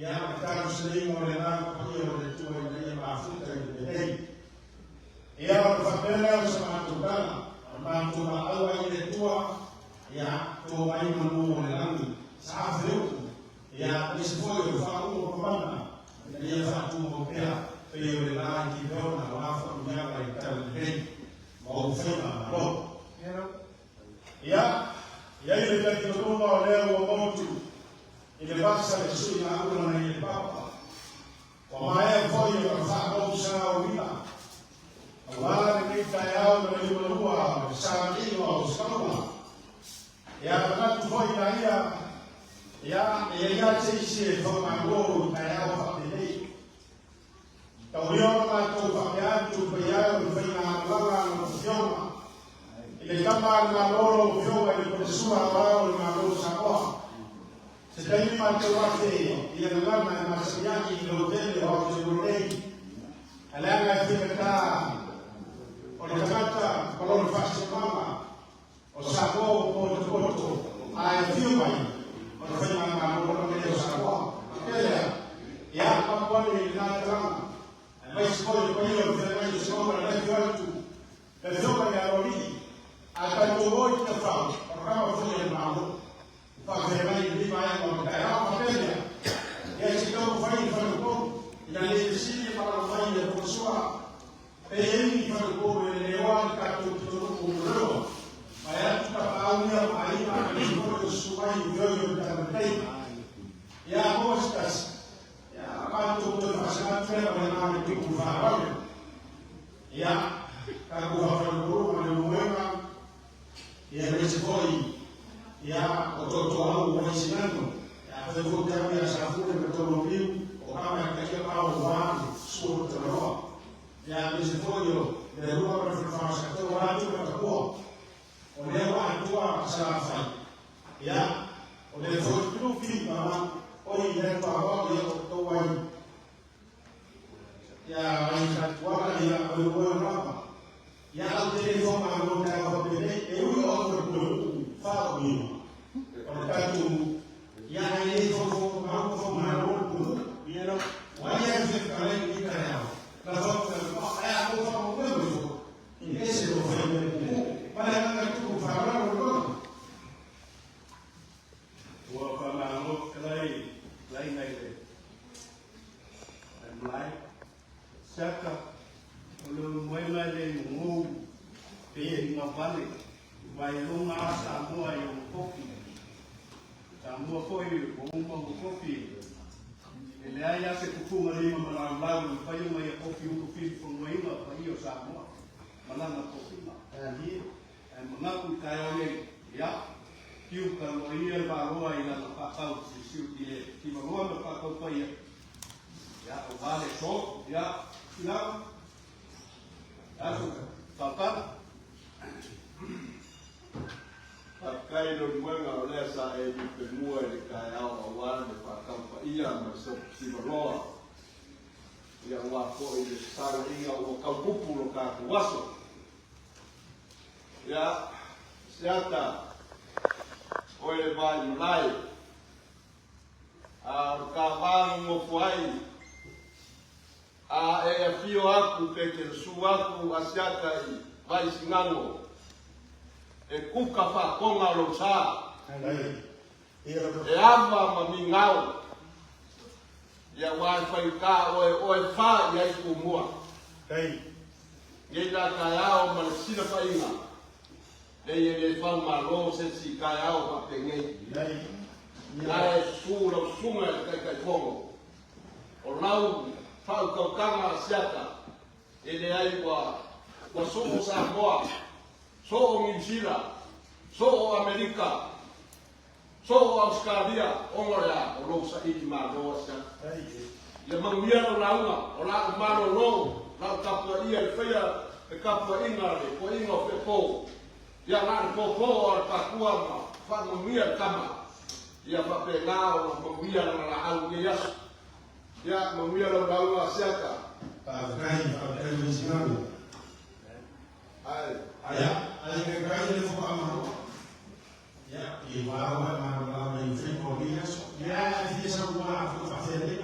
ya kitabu sehemu wale nao kwa hiyo waletua ile mafuta ile ya wafapela usema tukana ambapo maawa ile tua ya toa imanu wale langu safi huko ya nisifoi ufahamu kwa bana ya fatu mpya hiyo ile langi ndio na wafa mnyama itali maufema roho ya ile takitoka leo wa moto ile basa ya suri na agula na ile papa kwa maana foyo kafaa usao wila wala kita yao na ile lugha shamili wa usawa ya wakati foyo ya yache ishi kama ngoro tayao fadhili tawio kama tofa tu bayao kufanya ngala na kufioma ile kama na ngoro kufioma ile kusua wao na ngoro sawa sitaini matewake yanalama na masiyaki ilotele wa kujurudei alanga fikata onakamata kolon fasi mama osako poto ayafima onafanya mambo kama osako ya kampani inataka maisha kwa hiyo mfanyakazi soma na watu ndio ya rodi atatoboa tofauti kama vile mambo Pakaian ini banyak orang makanya ya kita berfaham falco yang di sini para orang yang bersua ini falco lewat kartu turun bayar kita tahunya paling ini bersua itu yang terbaik ya bostas ya kartu berpasangan dengan itu faham ya kartu falco menemukan ya bersoi ya watoto wangu waislamu afadhali kama ya safuri mtoto mbiu kama katika hao wangu sura tarawa ya mzifoyo na ruwa kwa fafasa kwa watu watakuwa olewa atua salafa ya olewa tuki kama oi ya kwa wao ya kutoa ya wala ya wewe hapa ya telefoni ambayo kwa bebe huyo au faa mimi wakati ya ile fofu mambo fofu maroku yero waya zikale ikaya na fofu haya fofu wewe ingese kufanya bana kama tu fara roho wa kama ngo lai naile amlai saka ulu mwema le ngu pe ngavale vai lunga samua yung kopi samua foi bomba kopi ele aya se kufunga lima malambago payo mai kopi u kopi fongoima payo samua malanga kopi ma ali mangaku kayo ya kiu kaloia baroa ila pakau siu ile ki baroa pakau paia ya vale so ya na asu papa Pakai don mwenga olesa penua de kayao awan de pakampa ia masuk si baroa ia wako ile sara ia o kaupupu lo ka waso ya siata ole vai mulai ka bang mo fuai fio aku ke suaku asiata i vai singango kuka fa konga lo sa amba mamingao ya wifi ka o fa ya ikumua ngeda kayao malsina fa inga ye fa malo se si kayao pa pengei ya sura sunga ka kongo o lau fa ka kama siata ele ai kwa sumu sa moa so New Zealand, so Amerika, so Australia, ongoya olosa iki marosa. Ya mangmia no launga, ola umano no, la kapua ia feia, e kapua inga le, ko inga fe po. Ya na po al pakua ma, fa mangmia kama. Ya fa pe ngao, mangmia na la au ke yas. Ya mangmia no launga siaka. Pa kai misinano. Ai kai le fo amaro. Ya, e wa ma info días, ya fiesa uma fa fere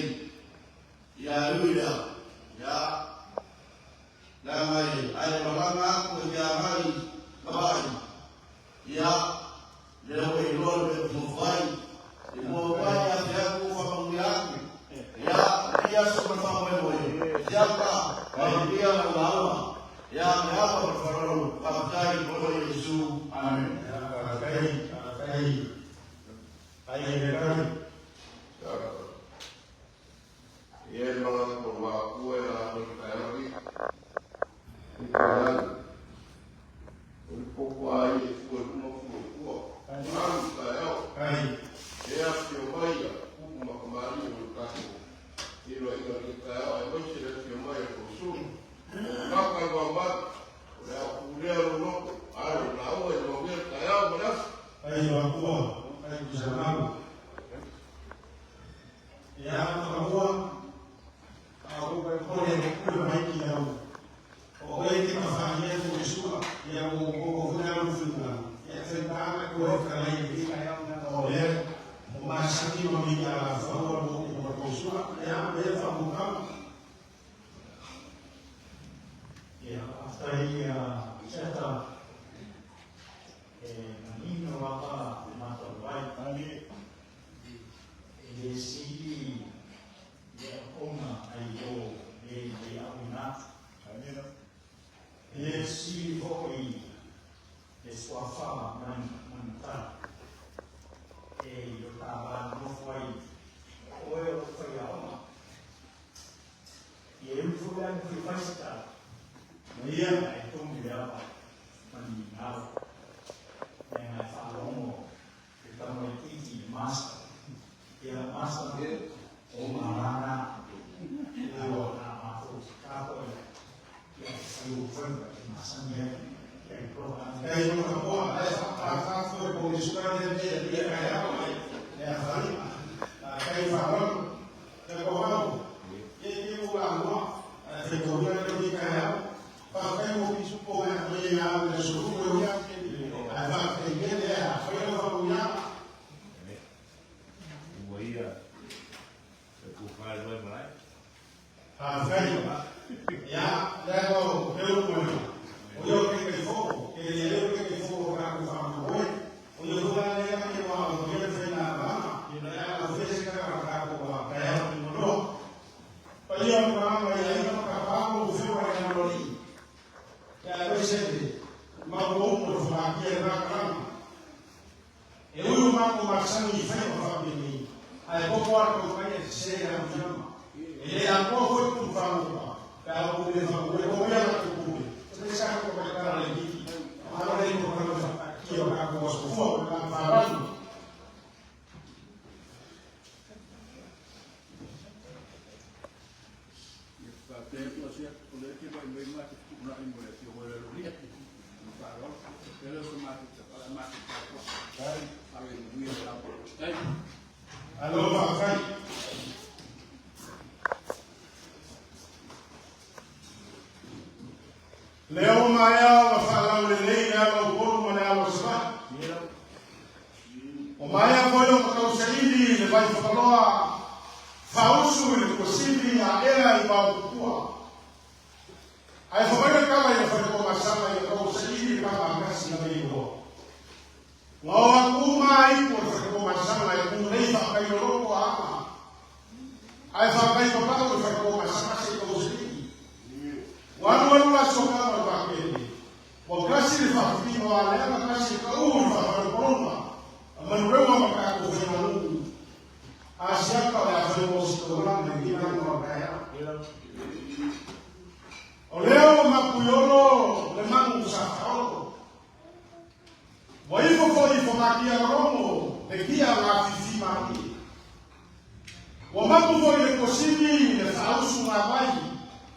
lei ya luida ya na mai ai mama ko ya mai babai ya leo ilole mfai mo baya ya kufa pamoja yake ya soma wewe japa ndio Allah ya hapa farao afadhali kwa Yesu amen leo maya wafala ulelei hapa ukoro mwana ya wasaba umaya koyo mkausaidi ni bai fakaloa fausu ni kusidi ya era ibabukua haifamana kama inafanya kwa masama ya kausaidi kama akasi na meigo wawa kuma ipo nafanya kwa masama ya kumunaifa kailoroko hapa haifamana kwa nafanya kwa masama ya kausaidi wanu wasoka wakapeni wakasi lifafiki wale wakasi kauli fafarukoma amanuwewa makako fena Mungu asiaka wafanya wasikola mengine kwa wakaya oleo makuyolo lemangu safaro waifo makia romo nekia wafifi maki wamaku ile kosini ile fausu mabai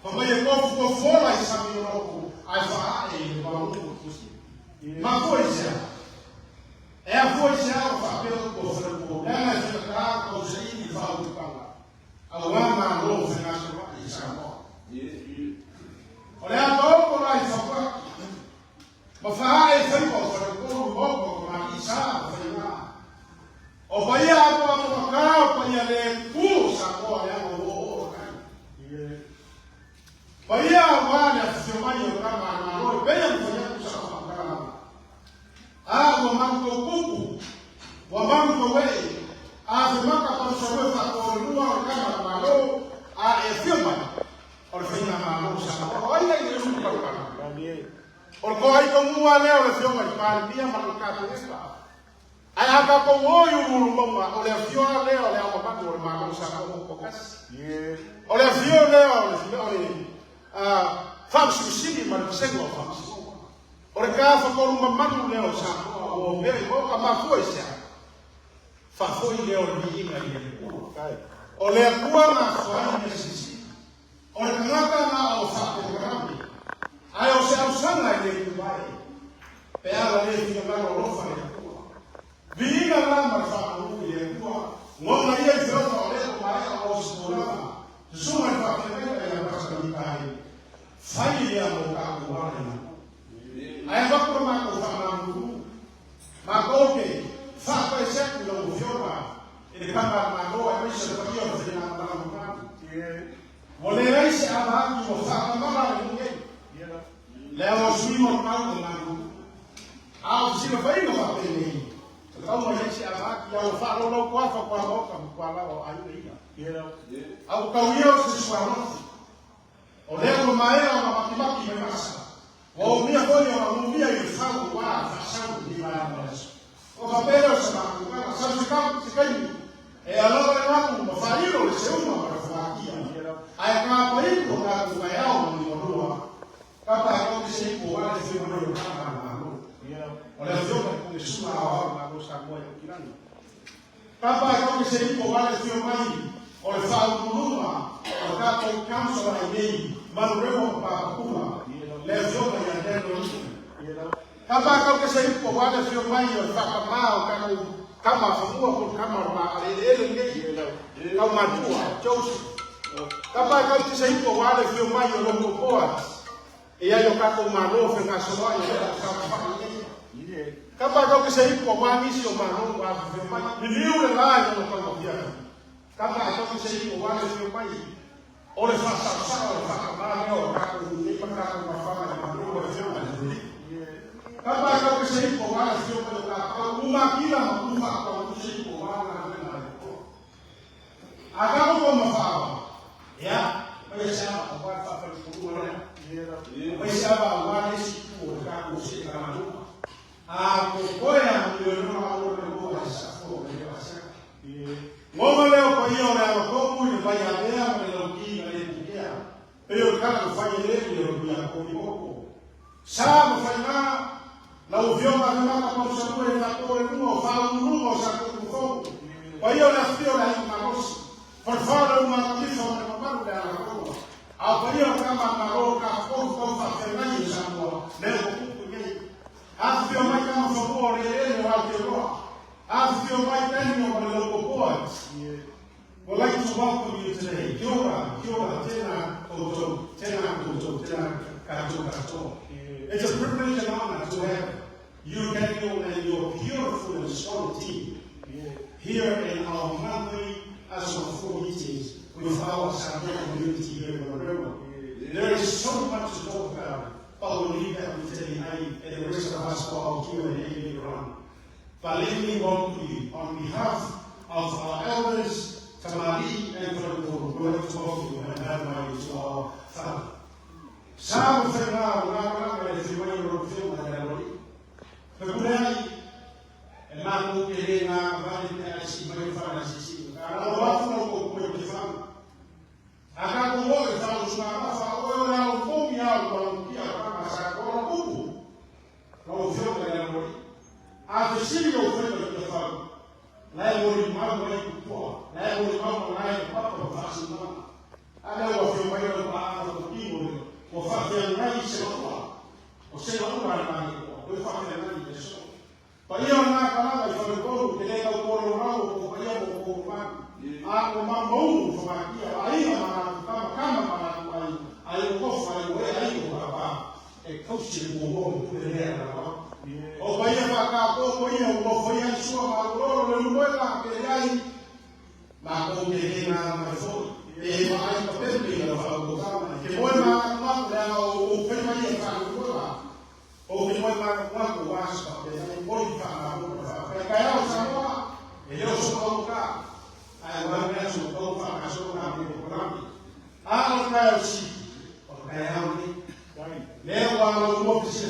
pamoja kwa fora isamiro aifae kwa Mungu kusi makoisha voice kwa pelo kwa foro yana zaka kwa zaidi fauku kama awama ndo finasho isamo ole hapo kwa aifa mafae fai kwa foro kwa maisha fai na obaya hapo kwa yale ku sakoa O ko ai ko mua leo le fio mai pa pia ma ka to esta. Ai aka ko ngoi uru mama o le fio leo le ama pa ko ma ko sa ko kas. O le fio leo le fio le fam subsidi ma le sengo fam. O le ka fa ko mama leo sa o me ko ka ma ko sia. Fa foi leo ni ina ni ko. O le kua na fa ni sisi. O le ngata na o fa ko rambi. Ai o se ausanga ile kubai. Pe ala le fio na lo fa ni. Vinga lama fa ko ile kua. Ngona ile fio na le ko mai o sura. Suma fa ke ya ba sa ni kai. Fai ya mo ka ko wa ni. Ai va ko ma ko fa na mu. Ma ko ke fa ko se ku lo fio ba. Ele kama mandoa ya maisha kwa hiyo zina mabana mkani. Wale rais abaji wa mama mwingine. Leo sio mpango mangu. Au sio faida kwa pele. Kama rais abaji ya ufalo lo kwa boka kwa lao ayuia. Au kawio sisi wa roho. Olego maera na makibaki memasa. Waumia kwenye waumia ifao kwa fashabu ni maana. Kwa papel sababu kwa sababu sikai alora wako mafailo leseuma marafakia ayaka kwa hivyo na kwa yao ni wao kama akose kwa wale sio ndio kama mano wala sio kwa kusema hao na kosa moja kirani kama akose kwa wale sio mai wala fao kuluma wakati kanso na yeye maremo kwa kula leo sio ya neno kama akose kwa wale sio mai wala mao kama famua kwa kama ile ndio kama tua chose kama kama sasa wale vio mayo longo poa yayo kako marofe na soa kama kama sasa wani sio marofe wa vio mayo niliule layo kama via kama kama sasa wale vio mayo ole fasa kama leo kako ni mpaka mafanya na mambo vio mayo kama kama sasa wale vio mayo umakila makufa kwa mshiko wana na akapo kwa mafao ya maisha kwa fafa kuona maisha wana siku kwa kushika kama koya ndio wale kwa safu kwa safu ngoma leo kwa hiyo na komu ni fanya leo leo kinga leo hiyo kama kufanya leo ya komiko sawa fanya na uvyoma kama kwa ushauri na kwa nguo faulu ushauri mfoko kwa hiyo nafikiri na makosa kwa mfano makosa na mambo ya roho au hiyo kama maroka kwa fafenani zangu leo kukunyei afyo mai kama favor leo wa kiroho afyo mai tani wa leo kwa I'd like to welcome you today. Kiora tena kato. It's a privilege and honor to have you, Daniel, and your beautiful and strong team here in our monthly Asoma meetings with our Salvation community here in Moreno. There is so much to talk about, but we'll leave that with today and the rest of us for our Q&A later on. But let me welcome you on behalf of our elders, Tamari and Franco, we have to talk to you and have money to our family. Sabe Fernando, na semana europeu na Galori. Februari, é marco que ele na vale da semana fala assim. Agora vamos falar um pouco de fama. Agora como eu falo os mamas, eu era um pouco miau quando ia para passar agora pouco. Não viu da Galori. A terceira oferta que eu falo. Lá é o irmão, lá é o pó. Lá é o irmão, lá é o pó, fácil não. Agora eu fui para o bar, o pingo. O fazer mais se não o ser não vai mais o fazer mais isso para eu na calada e fazer todo que ele o coronel o pai o a o mamão foi aqui aí kama aí o cofa aí o rapaz é coach o bom por ele o pai vai cá o foi a sua maloro não vai lá que aí mas o que ele na foi e vai para ele não fala o cara que foi o que vai entrar no lá o que vai para quando o acho que ele pode falar para cair o sabor ele é o seu colocar aí vai mesmo colocar a sua programa o que é o se o que é o leva o que se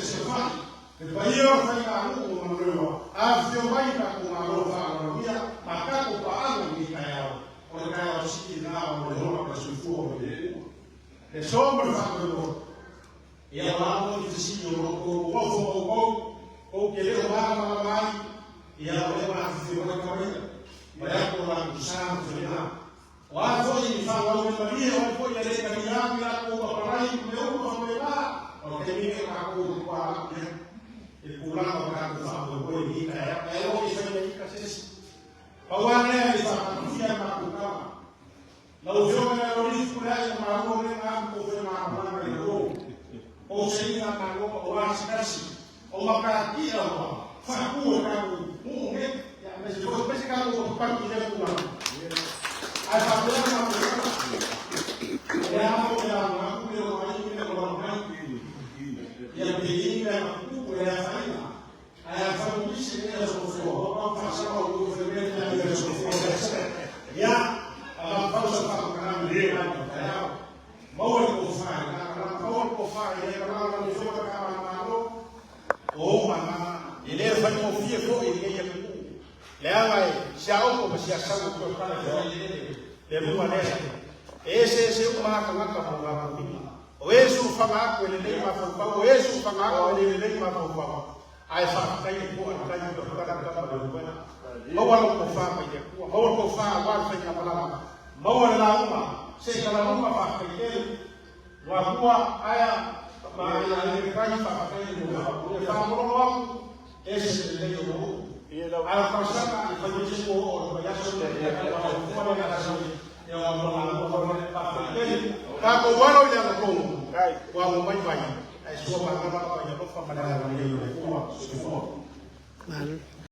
Kwa hiyo fanya Mungu mwanao afyo baita kumarofa anarudia makako kwa anga nikayao onekana ushiki nao ndio kwa sufuo mbele le sombre fakolo ya wao kisio ko keleo mama mai ya wema afyo kwa kawaida bayako la kusama tena watu ni fanga wao mbali wao ya leka milango ya kwa parai kumeuka mbele wakemike kwa kulanga wakati sababu kwa hii kaya leo ifanyika sisi pawane alifanya makukama na ujome na ulifu kulai maamuri na kufema mama ndio au sasa na ngoma washikashi au makatia wa fakuo kama mungu ya msiko pesa kama kupata ile kuna alifanya ya hapo ya mambo ya ya pengine makubwa ya faida hayafanikishi ile sofia kwa sababu ukifanya ile sofia ya ambapo kama ndio yao mawe kufanya kama mawe kufanya ile kama mzoga kama mambo mama ile fanya ofia kwa ile ya mkuu leo shao kwa siasa kwa kana ile ndio mwanesa ese uma kama kwa wesu fanga kwelele mafupa wesu fanga kwelele mafupa ai fa kai ko ataji ko kada kama bwana mawala ko fa mai ko mawala ko fa wa fanya malama mawala la umma sai kala umma fa kai wa kuwa aya ma ya kai fa kai ko fa moro wa ese le yo ala fa shaka ifanye ko o ya so ya kwa na rasmi ya wa mala ko fa kai kako walo ya ko wa mumbai ai sio kama ya kufa madara ya kuwa